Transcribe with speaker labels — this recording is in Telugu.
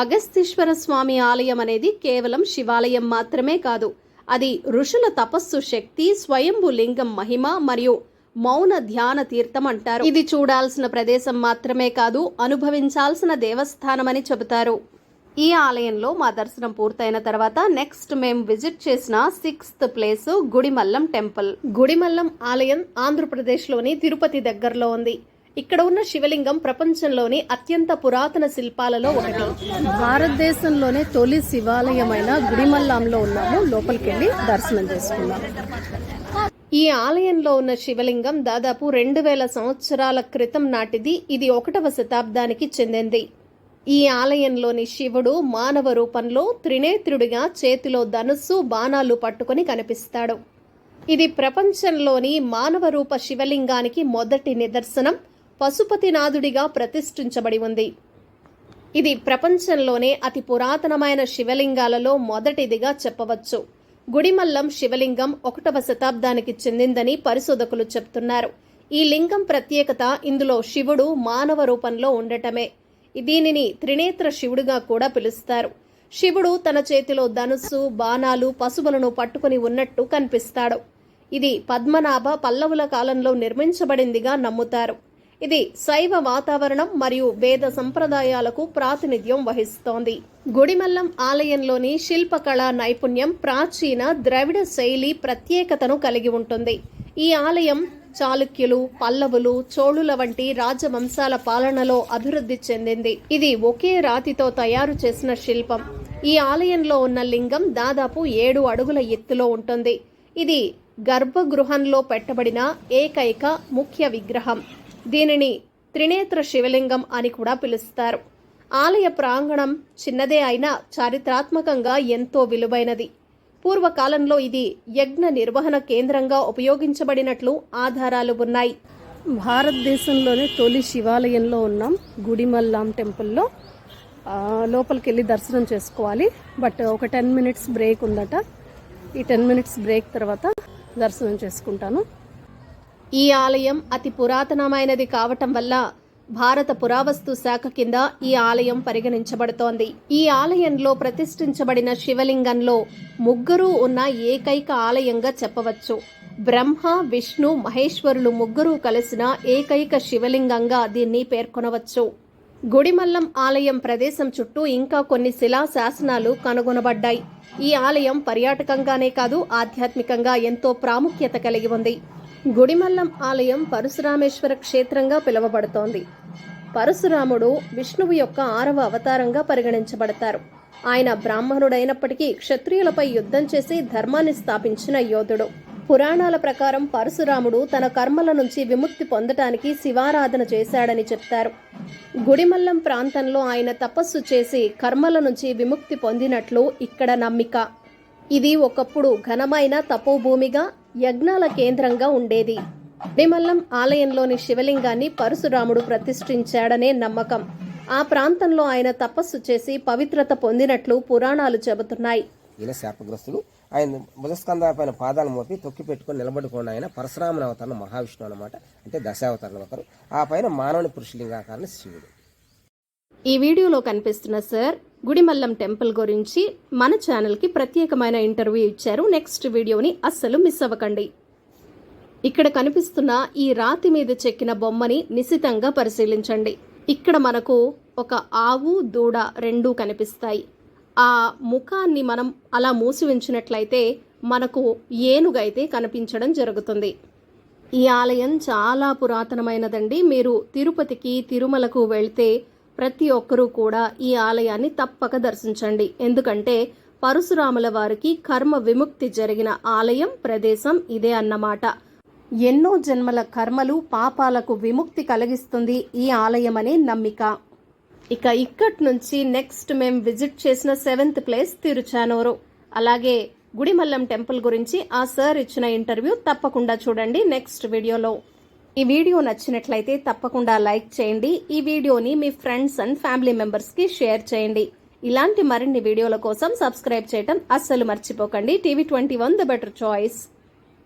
Speaker 1: అగస్తీశ్వర స్వామి ఆలయం అనేది కేవలం శివాలయం మాత్రమే కాదు, అది ఋషుల తపస్సు శక్తి, స్వయంభు లింగం మహిమ మరియు మౌన ధ్యాన తీర్థం అంటారు. ఇది చూడాల్సిన ప్రదేశం మాత్రమే కాదు, అనుభవించాల్సిన దేవస్థానమని చెబుతారు. ఈ ఆలయంలో మా దర్శనం పూర్తయిన తర్వాత నెక్స్ట్ మేము విజిట్ చేసిన 6th place Gudimallam temple. Gudimallam ఆలయం ఆంధ్రప్రదేశ్లోని తిరుపతి దగ్గరలో ఉంది. ఇక్కడ ఉన్న శివలింగం ప్రపంచంలోని అత్యంత పురాతన శిల్పాలలో ఒకటి. భారతదేశంలోనే తొలి శివాలయమైన గుడిమల్లంలో ఉన్నాము. లోపలికెళ్ళి దర్శనం చేసుకున్నాము. ఈ ఆలయంలో ఉన్న శివలింగం దాదాపు 2000 సంవత్సరాల క్రితం నాటిది. ఇది 1వ శతాబ్దానికి చెందింది. ఈ ఆలయంలోని శివుడు మానవ రూపంలో త్రినేత్రుడిగా చేతిలో ధనుస్సు, బాణాలు పట్టుకుని కనిపిస్తాడు. ఇది ప్రపంచంలోని మానవ రూప శివలింగానికి మొదటి నిదర్శనం. పశుపతినాథుడిగా ప్రతిష్ఠించబడి ఉంది. ఇది ప్రపంచంలోనే అతి పురాతనమైన శివలింగాలలో మొదటిదిగా చెప్పవచ్చు. గుడిమల్లం శివలింగం 1వ శతాబ్దానికి చెందిందని పరిశోధకులు చెప్తున్నారు. ఈ లింగం ప్రత్యేకత ఇందులో శివుడు మానవ రూపంలో ఉండటమే. దీనిని త్రినేత్ర శివుడుగా కూడా పిలుస్తారు. శివుడు తన చేతిలో ధనుస్సు, బాణాలు, పశువులను పట్టుకుని ఉన్నట్టు కనిపిస్తాడు. ఇది పద్మనాభ పల్లవుల కాలంలో నిర్మించబడిందిగా నమ్ముతారు. ఇది శైవ వాతావరణం మరియు వేద సంప్రదాయాలకు ప్రాతినిధ్యం వహిస్తోంది. గుడిమల్లం ఆలయంలోని శిల్పకళా నైపుణ్యం ప్రాచీన ద్రవిడ శైలి ప్రత్యేకతను కలిగి ఉంటుంది. ఈ ఆలయం చాళుక్యులు, పల్లవులు, చోళుల వంటి రాజవంశాల పాలనలో అభివృద్ధి చెందింది. ఇది ఒకే రాతితో తయారు చేసిన శిల్పం. ఈ ఆలయంలో ఉన్న లింగం దాదాపు 7 అడుగుల ఎత్తులో ఉంటుంది. ఇది గర్భగృహంలో పెట్టబడిన ఏకైక ముఖ్య విగ్రహం. దీనిని త్రినేత్ర శివలింగం అని కూడా పిలుస్తారు. ఆలయ ప్రాంగణం చిన్నదే అయినా చారిత్రాత్మకంగా ఎంతో విలువైనది. పూర్వకాలంలో ఇది యజ్ఞ నిర్వహణ కేంద్రంగా ఉపయోగించబడినట్లు ఆధారాలు ఉన్నాయి. భారతదేశంలోనే తొలి శివాలయంలో ఉన్నాం, గుడిమల్లం టెంపుల్లో. లోపలికి వెళ్ళి దర్శనం చేసుకోవాలి. బట్ ఒక 10 minutes బ్రేక్ ఉందట. ఈ 10 minutes బ్రేక్ తర్వాత దర్శనం చేసుకుంటాను. ఈ ఆలయం అతి పురాతనమైనది కావటం వల్ల భారత పురావస్తు శాఖ కింద ఈ ఆలయం పరిగణించబడుతోంది. ఈ ఆలయంలో ప్రతిష్ఠించబడిన శివలింగంలో 3 ఉన్న ఏకైక ఆలయంగా చెప్పవచ్చు. బ్రహ్మ, విష్ణు, మహేశ్వరులు 3 కలిసిన ఏకైక శివలింగంగా దీన్ని పేర్కొనవచ్చు. గుడిమల్లం ఆలయం ప్రదేశం చుట్టూ ఇంకా కొన్ని శిలా శాసనాలు కనుగొనబడ్డాయి. ఈ ఆలయం పర్యాటకంగానే కాదు, ఆధ్యాత్మికంగా ఎంతో ప్రాముఖ్యత కలిగి ఉంది. గుడిమల్లం ఆలయం పరశురామేశ్వర క్షేత్రంగా పిలువబడుతోంది. పరశురాముడు విష్ణువు యొక్క 6వ అవతారంగా పరిగణించబడతారు. ఆయన బ్రాహ్మణుడైనప్పటికీ క్షత్రియులపై యుద్ధం చేసి ధర్మాన్ని స్థాపించిన యోధుడు. పురాణాల ప్రకారం పరశురాముడు తన కర్మల నుంచి విముక్తి పొందటానికి శివారాధన చేశాడని చెప్తారు. గుడిమల్లం ప్రాంతంలో ఆయన తపస్సు చేసి కర్మల నుంచి విముక్తి పొందినట్లు ఇక్కడ నమ్మిక. ఇది ఒకప్పుడు ఘనమైన తపోభూమిగా, యజ్ఞాల కేంద్రంగా ఉండేది. గుడిమల్లం ఆలయంలోని శివలింగాన్ని పరశురాముడు ప్రతిష్ఠించాడనే నమ్మకం. ఆ ప్రాంతంలో ఆయన తపస్సు చేసి పవిత్రత పొందినట్లు పురాణాలు చెబుతున్నాయి.
Speaker 2: ఇలా శాపగ్రస్తుడు ఆయన భుజస్కంధాల పైన పాదాలు మోపి తొక్కి పెట్టుకుని నిలబడుకున్న ఆయన పరశురాముని అవతారం మహావిష్ణువు అనమాట. అంటే దశావతారం ఒకరు. ఆ పైన మానవుని పురుషలింగాకారణ శివుడు.
Speaker 1: ఈ వీడియోలో కనిపిస్తున్న సార్ గుడిమల్లం టెంపుల్ గురించి మన ఛానల్కి ప్రత్యేకమైన ఇంటర్వ్యూ ఇచ్చారు. నెక్స్ట్ వీడియోని అస్సలు మిస్ అవ్వకండి. ఇక్కడ కనిపిస్తున్న ఈ రాతి మీద చెక్కిన బొమ్మని నిశితంగా పరిశీలించండి. ఇక్కడ మనకు ఒక ఆవు, దూడ 2 కనిపిస్తాయి. ఆ ముఖాన్ని మనం అలా మూసి ఉంచినట్లయితే మనకు ఏనుగైతే కనిపించడం జరుగుతుంది. ఈ ఆలయం చాలా పురాతనమైనదండి. మీరు తిరుపతికి, తిరుమలకు వెళ్తే ప్రతి ఒక్కరూ కూడా ఈ ఆలయాన్ని తప్పక దర్శించండి. ఎందుకంటే పరశురాముల వారికి కర్మ విముక్తి జరిగిన ఆలయం, ప్రదేశం ఇదే అన్నమాట. ఎన్నో జన్మల కర్మలు, పాపాలకు విముక్తి కలిగిస్తుంది ఈ ఆలయం అనే నమ్మిక. ఇక్కడి నుంచి నెక్స్ట్ మేము విజిట్ చేసిన 7th ప్లేస్ తిరుచానూరు. అలాగే గుడిమల్లం టెంపుల్ గురించి ఆ సార్ ఇచ్చిన ఇంటర్వ్యూ తప్పకుండా చూడండి నెక్స్ట్ వీడియోలో. ఈ వీడియో నచ్చినట్లయితే తప్పకుండా లైక్ చేయండి. ఈ వీడియోని మీ ఫ్రెండ్స్ అండ్ ఫ్యామిలీ మెంబర్స్కి షేర్ చేయండి. ఇలాంటి మరిన్ని వీడియోల కోసం సబ్స్క్రైబ్ చేయడం అస్సలు మర్చిపోకండి. TV21 the better choice.